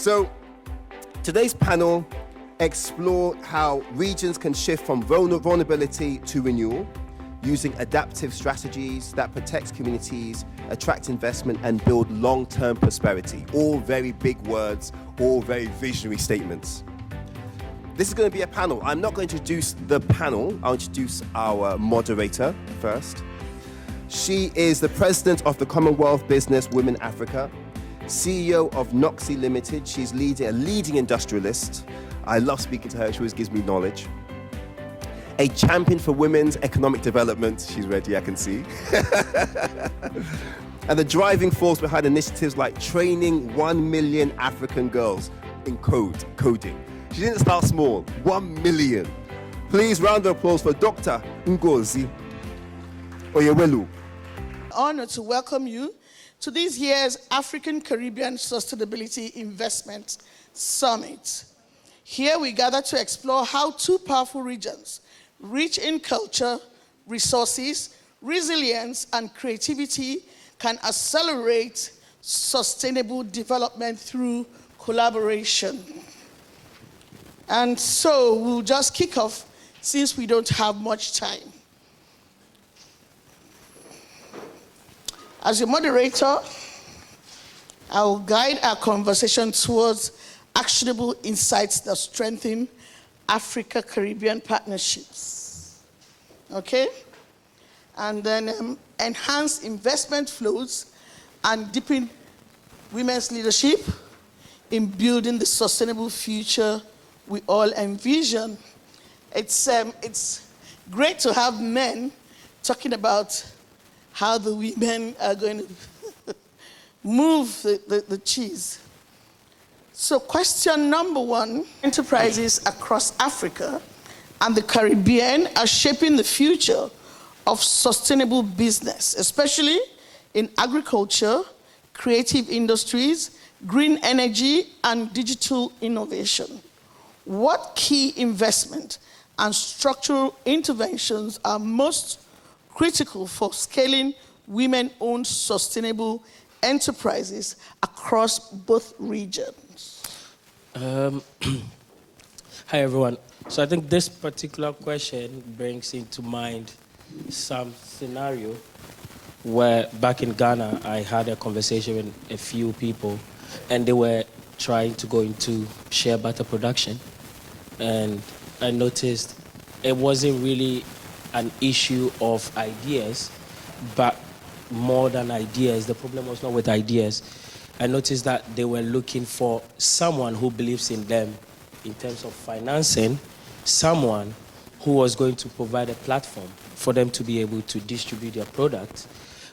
So today's panel explore how regions can shift from vulnerability to renewal using adaptive strategies that protects communities, attract investment, and build long-term prosperity. All very big words, all very visionary statements. This is going to be a panel. I'm not going to introduce the panel. I'll introduce our moderator first. She is the president of the Commonwealth Business Women Africa, CEO of Noxie Limited. She's a leading industrialist. I love speaking to her. She always gives me knowledge. A champion for women's economic development. She's ready, I can see. And the driving force behind initiatives like training 1 million African girls in coding. She didn't start small, 1 million. Please round of applause for Dr. Ngozi Oyewelu. Honored to welcome you to this year's African Caribbean Sustainability Investment Summit. Here we gather to explore how two powerful regions, rich in culture, resources, resilience, and creativity, can accelerate sustainable development through collaboration. And so we'll just kick off since we don't have much time. As your moderator, I will guide our conversation towards actionable insights that strengthen Africa-Caribbean partnerships, okay? And then enhance investment flows and deepen women's leadership in building the sustainable future we all envision. It's great to have men talking about how the women are going to move the cheese. So question number one, enterprises across Africa and the Caribbean are shaping the future of sustainable business, especially in agriculture, creative industries, green energy, and digital innovation. What key investment and structural interventions are most critical for scaling women-owned sustainable enterprises across both regions? Hi, everyone. So I think this particular question brings into mind some scenario where back in Ghana, I had a conversation with a few people, and they were trying to go into shea butter production. And I noticed it wasn't really an issue of ideas, but more than ideas. The problem was not with ideas. I noticed that they were looking for someone who believes in them in terms of financing, someone who was going to provide a platform for them to be able to distribute their product.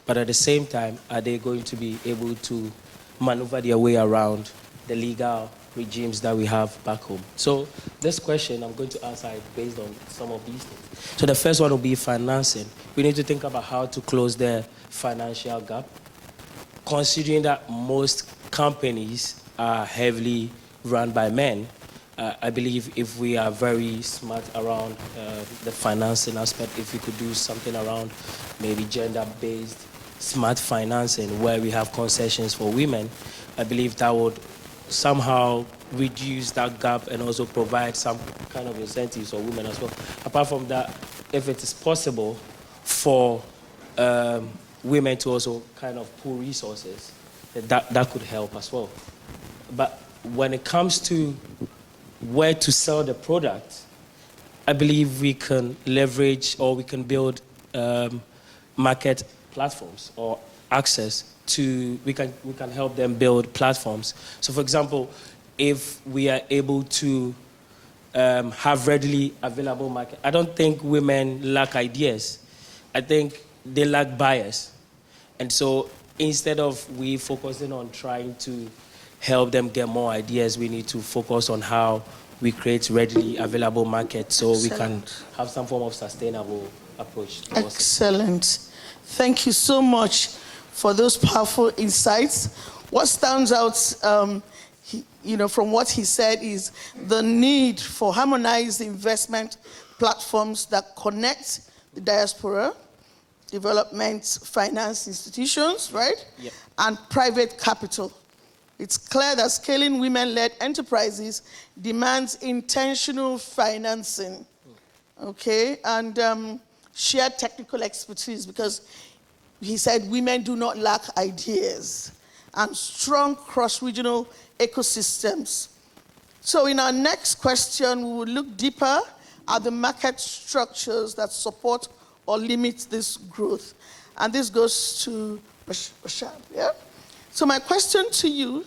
But at the same time, are they going to be able to maneuver their way around the legal regimes that we have back home? So this question, I'm going to answer it based on some of these things. So the first one will be financing. We need to think about how to close the financial gap, considering that most companies are heavily run by men. I believe if we are very smart around the financing aspect, if we could do something around maybe gender-based smart financing where we have concessions for women, I believe that would somehow reduce that gap and also provide some kind of incentives for women as well. Apart from that, if it is possible for women to also kind of pool resources, that could help as well. But when it comes to where to sell the product, I believe we can leverage or we can build market platforms or access to, we can help them build platforms. So for example, if we are able to have readily available market, I don't think women lack ideas. I think they lack buyers. And so instead of we focusing on trying to help them get more ideas, we need to focus on how we create readily available markets so we can have some form of sustainable approach. Excellent. Thank you so much for those powerful insights. What stands out from what he said is the need for harmonized investment platforms that connect the diaspora, development finance institutions, right? Yep. And private capital. it's clear that scaling women-led enterprises demands intentional financing, okay, and shared technical expertise, because he said women do not lack ideas, and strong cross-regional ecosystems. So in our next question, we will look deeper at the market structures that support or limit this growth. And this goes to Rashad, yeah? So my question to you,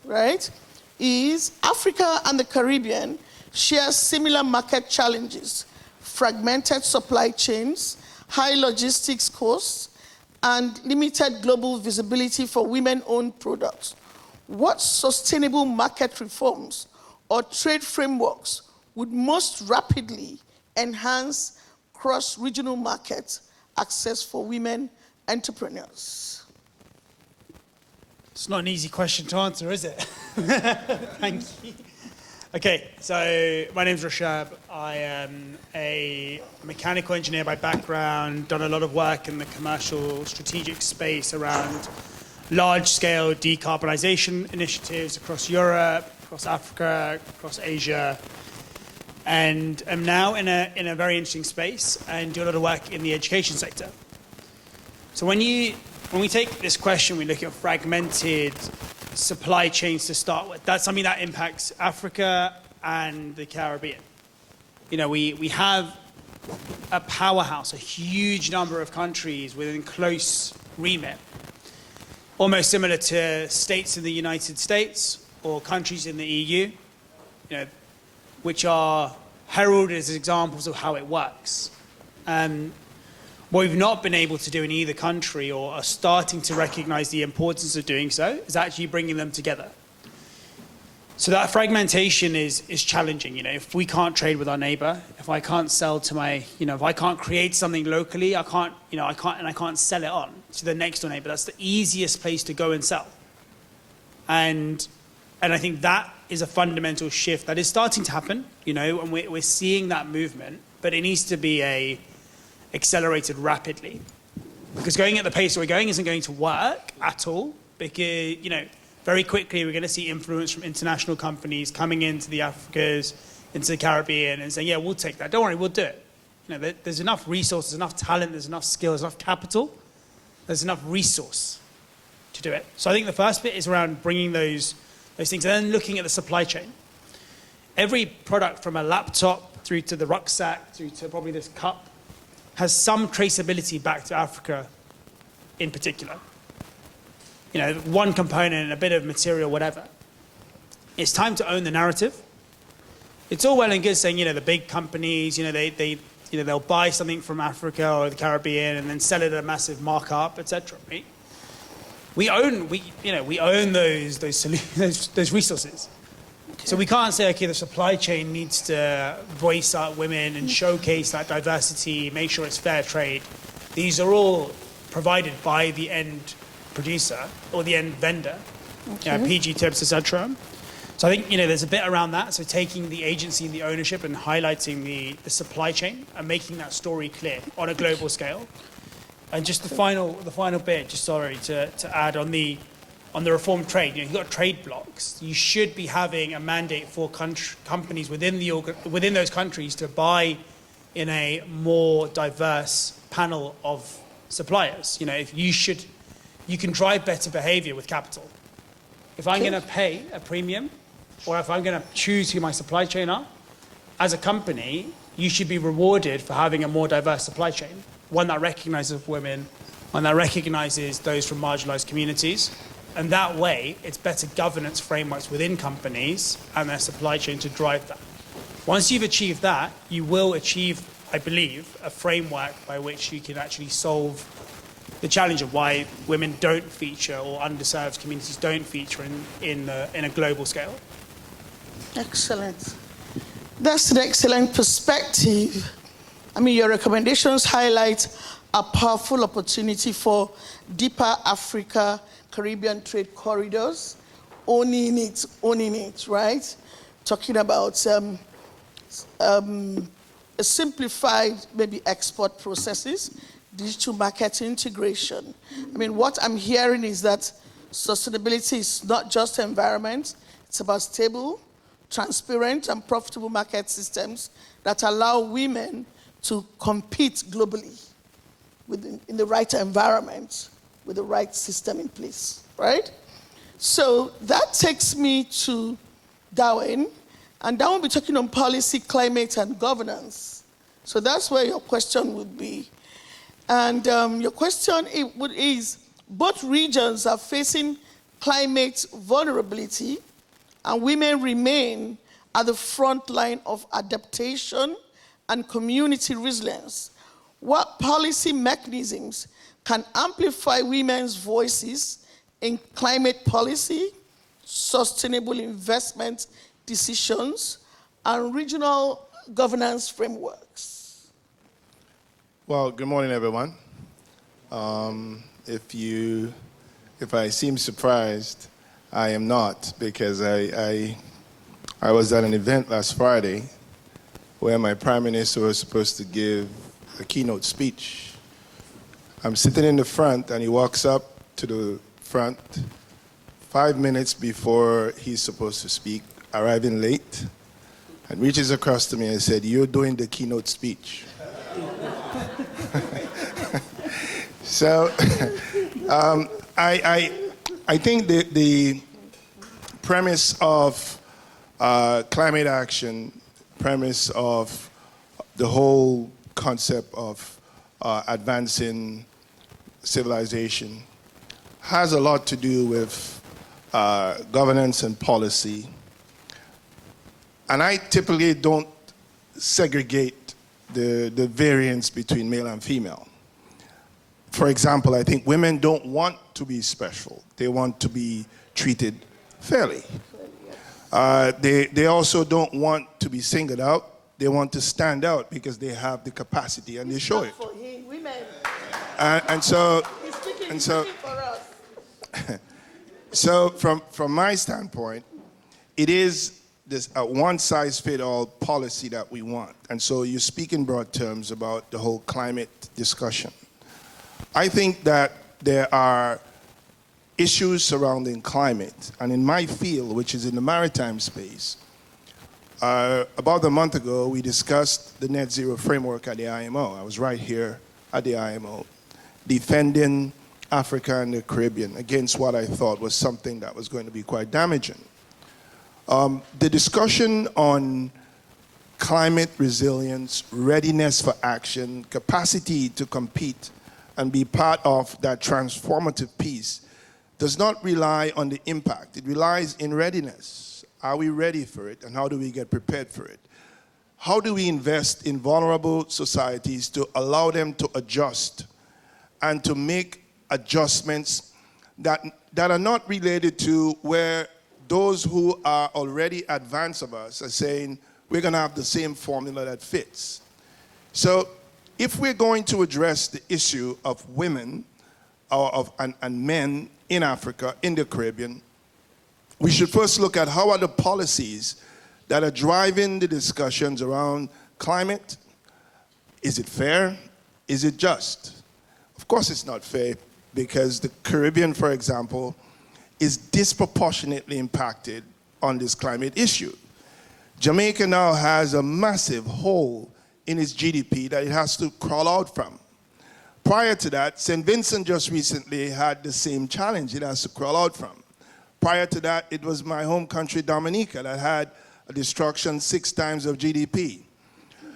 right, is Africa and the Caribbean share similar market challenges: fragmented supply chains, high logistics costs, and limited global visibility for women-owned products. What sustainable market reforms or trade frameworks would most rapidly enhance cross-regional market access for women entrepreneurs? It's not an easy question to answer, is it? Thank you. Okay, so my name's Rashab. I am a mechanical engineer by background, done a lot of work in the commercial strategic space around large-scale decarbonisation initiatives across Europe, across Africa, across Asia, and am now in a very interesting space and do a lot of work in the education sector. So when we take this question, we look at fragmented supply chains to start with. That's something that impacts Africa and the Caribbean. You know, we have a powerhouse, a huge number of countries within close remit, almost similar to states in the United States or countries in the EU, you know, which are heralded as examples of how it works. What we've not been able to do in either country, or are starting to recognize the importance of doing so, is actually bringing them together. So that fragmentation is challenging. You know, if we can't trade with our neighbor, if I can't sell to my, you know, if I can't create something locally, I can't sell it on to the next door neighbor. That's the easiest place to go and sell. And I think that is a fundamental shift that is starting to happen, you know, and we're seeing that movement, but it needs to be accelerated rapidly, because going at the pace we're going isn't going to work at all, because, you know, very quickly we're going to see influence from international companies coming into the Africas, into the Caribbean, and saying, yeah, we'll take that, don't worry, we'll do it. You know, there's enough resources, enough talent, there's enough skill, there's enough capital, there's enough resource to do it. So I think the first bit is around bringing those things, and then looking at the supply chain. Every product, from a laptop through to the rucksack, through to probably this cup, has some traceability back to Africa in particular. You know, one component, a bit of material, whatever. It's time to own the narrative. It's all well and good saying, you know, the big companies, you know, they'll buy something from Africa or the Caribbean and then sell it at a massive markup, etc. Right? We own those resources. So we can't say, okay, the supply chain needs to voice out women and showcase that diversity, make sure it's fair trade. These are all provided by the end producer or the end vendor, okay. PG tips, etc. So I think, you know, there's a bit around that. So taking the agency and the ownership and highlighting the supply chain and making that story clear on a global scale. And just the final bit, just sorry to add on the reformed trade. You know, you've got trade blocks. You should be having a mandate for companies within those countries to buy in a more diverse panel of suppliers. You know, you can drive better behavior with capital. If I'm going to pay a premium, or if I'm going to choose who my supply chain are, as a company, you should be rewarded for having a more diverse supply chain, one that recognizes women, one that recognizes those from marginalized communities. And that way, it's better governance frameworks within companies and their supply chain to drive that. Once you've achieved that, you will achieve, I believe, a framework by which you can actually solve the challenge of why women don't feature, or underserved communities don't feature in a global scale. Excellent. That's an excellent perspective. I mean, your recommendations highlight a powerful opportunity for deeper Africa-Caribbean trade corridors, owning it, right? Talking about a simplified, maybe export processes, digital market integration. I mean, what I'm hearing is that Sustainability is not just environment, it's about stable, transparent, and profitable market systems that allow women to compete globally in the right environment with the right system in place, right? So that takes me to Darwin, and Darwin will be talking on policy, climate, and governance. So that's where your question would be. And your question is, both regions are facing climate vulnerability, and women remain at the front line of adaptation and community resilience. What policy mechanisms can amplify women's voices in climate policy, sustainable investment decisions, and regional governance frameworks? Well, good morning, everyone. If I seem surprised, I am not, because I was at an event last Friday where my Prime Minister was supposed to give a keynote speech. I'm sitting in the front, and he walks up to the front 5 minutes before he's supposed to speak, arriving late, and reaches across to me and said, "You're doing the keynote speech." So I think the premise of climate action, premise of the whole concept of advancing civilization has a lot to do with governance and policy. And I typically don't segregate the variance between male and female. For example, I think women don't want to be special. They want to be treated fairly. They also don't want to be singled out. They want to stand out because they have the capacity and they show it. For him, women. And so, He's speaking for us. so from my standpoint, it is this one-size-fits-all policy that we want. And so you speak in broad terms about the whole climate discussion. I think that there are issues surrounding climate, and in my field, which is in the maritime space, about a month ago, we discussed the net zero framework at the IMO. I was right here at the IMO, defending Africa and the Caribbean against what I thought was something that was going to be quite damaging. The discussion on climate resilience, readiness for action, capacity to compete and be part of that transformative piece does not rely on the impact. It relies in readiness. Are we ready for it, and how do we get prepared for it? How do we invest in vulnerable societies to allow them to adjust and to make adjustments that are not related to where those who are already advanced of us are saying, we're going to have the same formula that fits. So if we're going to address the issue of women and men in Africa, in the Caribbean, we should first look at how are the policies that are driving the discussions around climate. Is it fair? Is it just? Of course it's not fair, because the Caribbean, for example, is disproportionately impacted on this climate issue. Jamaica now has a massive hole in its GDP that it has to crawl out from. Prior to that, St. Vincent just recently had the same challenge it has to crawl out from. Prior to that, it was my home country, Dominica, that had a destruction 6 times of GDP.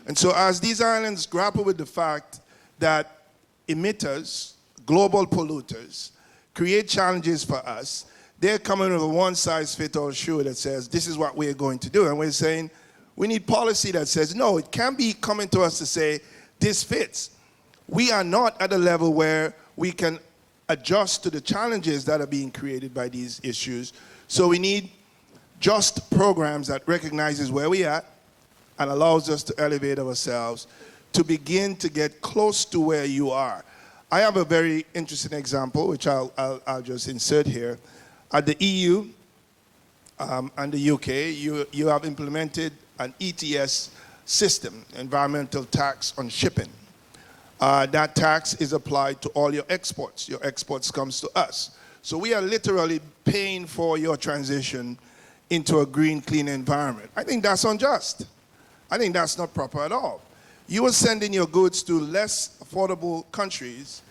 And so as these islands grapple with the fact that emitters, global polluters, create challenges for us, they're coming with a one-size-fits-all shoe that says, this is what we're going to do. And we're saying, we need policy that says, no, it can't be coming to us to say, this fits. We are not at a level where we can adjust to the challenges that are being created by these issues. So we need just programs that recognizes where we are and allows us to elevate ourselves to begin to get close to where you are. I have a very interesting example, which I'll just insert here. At the EU and the UK, you have implemented an ETS system, environmental tax on shipping. That tax is applied to all your exports. Your exports comes to us. So we are literally paying for your transition into a green, clean environment. I think that's unjust. I think that's not proper at all. You are sending your goods to less affordable countries,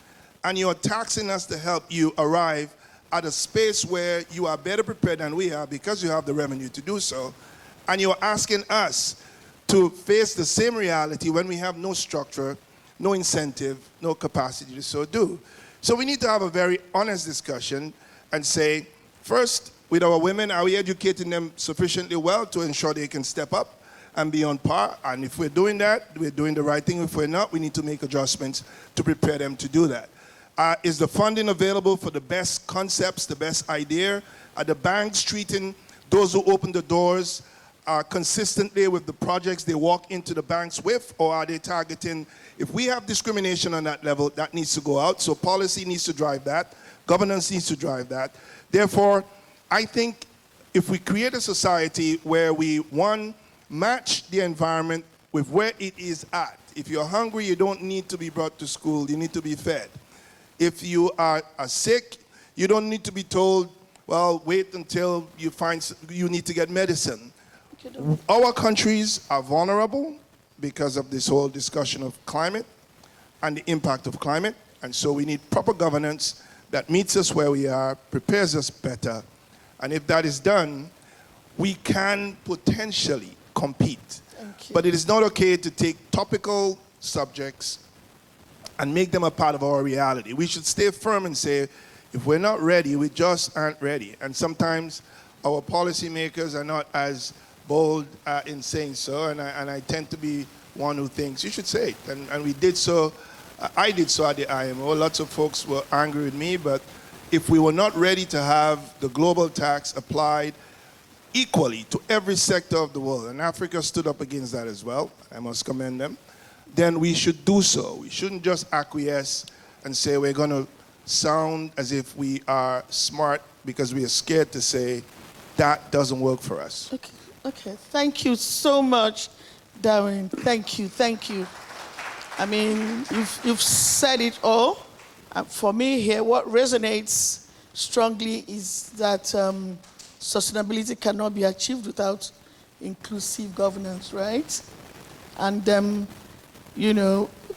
and you're taxing us to help you arrive at a space where you are better prepared than we are because you have the revenue to do so, and you're asking us to face the same reality when we have no structure, no incentive, no capacity to so do. So we need to have a very honest discussion and say, first, with our women, are we educating them sufficiently well to ensure they can step up and be on par? And if we're doing that, we're doing the right thing. If we're not, we need to make adjustments to prepare them to do that. Is the funding available for the best concepts, the best idea? Are the banks treating those who open the doors consistently with the projects they walk into the banks with, or are they targeting? If we have discrimination on that level, that needs to go out. So policy needs to drive that. Governance needs to drive that. Therefore, I think if we create a society where we, one, match the environment with where it is at. If you're hungry, you don't need to be brought to school. You need to be fed. If you are sick, you don't need to be told, well, wait until you need to get medicine. Our countries are vulnerable because of this whole discussion of climate and the impact of climate. And so we need proper governance that meets us where we are, prepares us better. And if that is done, we can potentially compete. But it is not okay to take topical subjects and make them a part of our reality. We should stay firm and say, if we're not ready, we just aren't ready. And sometimes our policymakers are not as bold in saying so, and I tend to be one who thinks you should say it. And we did so, I did so at the IMO. Lots of folks were angry with me, but if we were not ready to have the global tax applied equally to every sector of the world, and Africa stood up against that as well, I must commend them, then we should do so. We shouldn't just acquiesce and say we're going to sound as if we are smart because we are scared to say that doesn't work for us. Okay. Thank you so much, Darwin. Thank you. I mean, you've said it all. For me here, what resonates strongly is that sustainability cannot be achieved without inclusive governance, right? And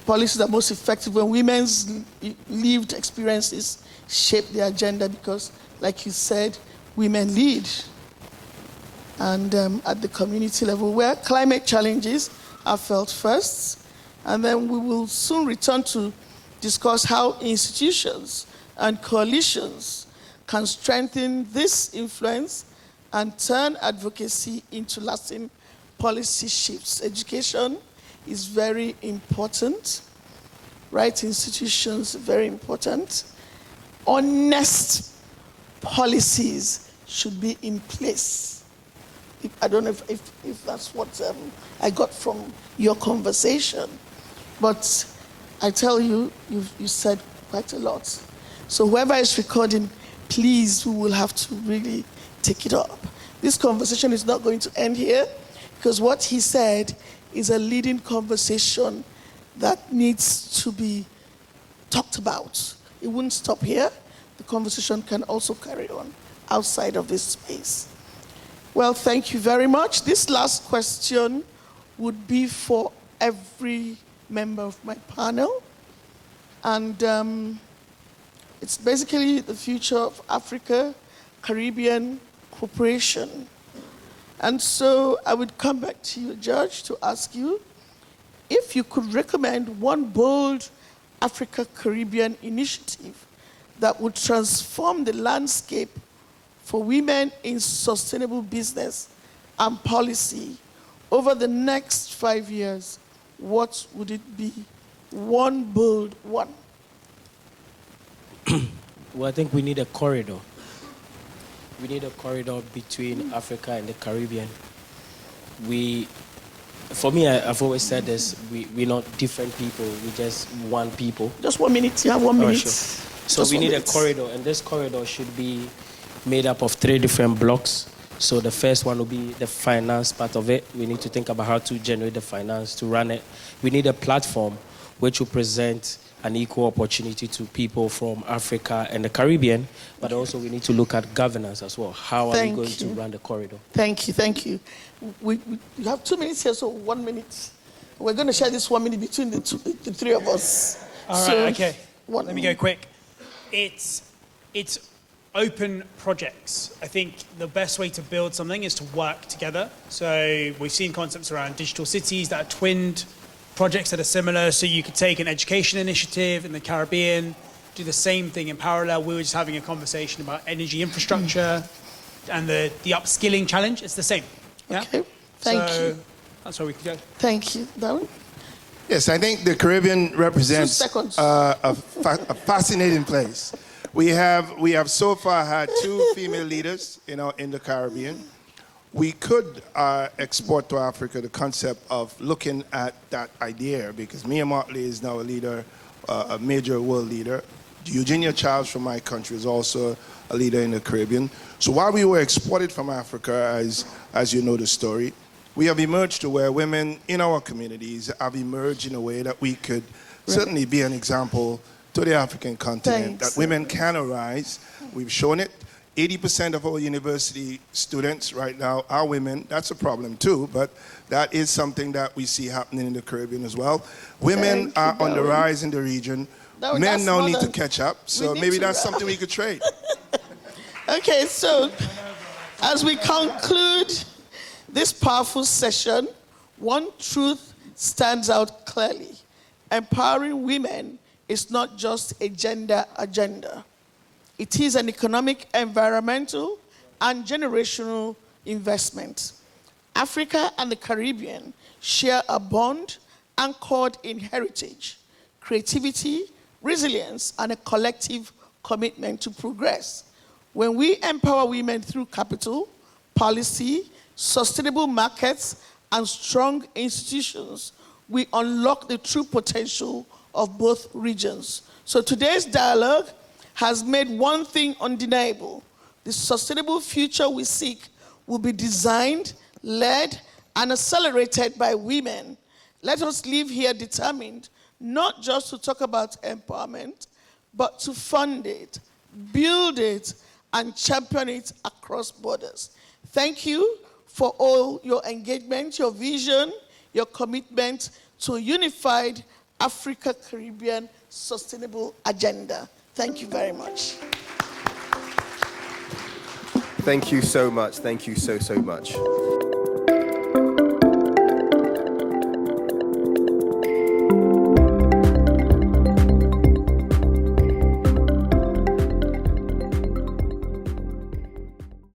policies are most effective when women's lived experiences shape the agenda because, like you said, women lead. And at the community level, where climate challenges are felt first, and then we will soon return to discuss how institutions and coalitions can strengthen this influence and turn advocacy into lasting policy shifts. Education is very important. Right institutions, very important. Honest policies should be in place. I don't know if that's what I got from your conversation, but I tell you, you said quite a lot. So whoever is recording, please, we will have to really take it up. This conversation is not going to end here because what he said is a leading conversation that needs to be talked about. It wouldn't stop here. The conversation can also carry on outside of this space. Well, thank you very much. This last question would be for every member of my panel. And it's basically the future of Africa, Caribbean cooperation. And so I would come back to you, Judge, to ask you if you could recommend one bold Africa-Caribbean initiative that would transform the landscape for women in sustainable business and policy over the next 5 years, what would it be? One bold one. Well, I think we need a corridor. We need a corridor between Africa and the Caribbean. For me, I've always said this, we're not different people, we're just one people. Just 1 minute, you have 1 minute. Sure. So we need a corridor, and this corridor should be made up of 3 different blocks. So the first one will be the finance part of it. We need to think about how to generate the finance to run it. We need a platform which will present an equal opportunity to people from Africa and the Caribbean, but also we need to look at governance as well. How are we going to run the corridor? Thank you, thank you. We have 2 minutes here, so 1 minute. We're going to share this 1 minute between the three of us. All right, okay. Let me go quick. It's open projects. I think the best way to build something is to work together. So we've seen concepts around digital cities that are twinned, projects that are similar. So you could take an education initiative in the Caribbean, do the same thing in parallel. We were just having a conversation about energy infrastructure and the upskilling challenge. It's the same. Yeah? Okay, thank you. That's where we could go. Thank you. Darren? Yes, I think the Caribbean represents 2 seconds. a fascinating place. We have so far had 2 female leaders, in the Caribbean. We could export to Africa the concept of looking at that idea, because Mia Motley is now a leader, a major world leader. Eugenia Childs from my country is also a leader in the Caribbean. So while we were exported from Africa, as you know the story, we have emerged to where women in our communities have emerged in a way that we could certainly be an example to the African continent, that women can arise. We've shown it. 80% of our university students right now are women. That's a problem too, but that is something that we see happening in the Caribbean as well. Women are on the rise in the region. Men now need to catch up, so maybe that's something we could trade. Okay, so as we conclude this powerful session, one truth stands out clearly. Empowering women is not just a gender agenda. It is an economic, environmental, and generational investment. Africa and the Caribbean share a bond anchored in heritage, creativity, resilience, and a collective commitment to progress. When we empower women through capital, policy, sustainable markets, and strong institutions, we unlock the true potential of both regions. So today's dialogue has made one thing undeniable. The sustainable future we seek will be designed, led, and accelerated by women. Let us live here determined not just to talk about empowerment, but to fund it, build it, and champion it across borders. Thank you for all your engagement, your vision, your commitment to a unified Africa-Caribbean sustainable agenda. Thank you very much. Thank you so much. Thank you so much.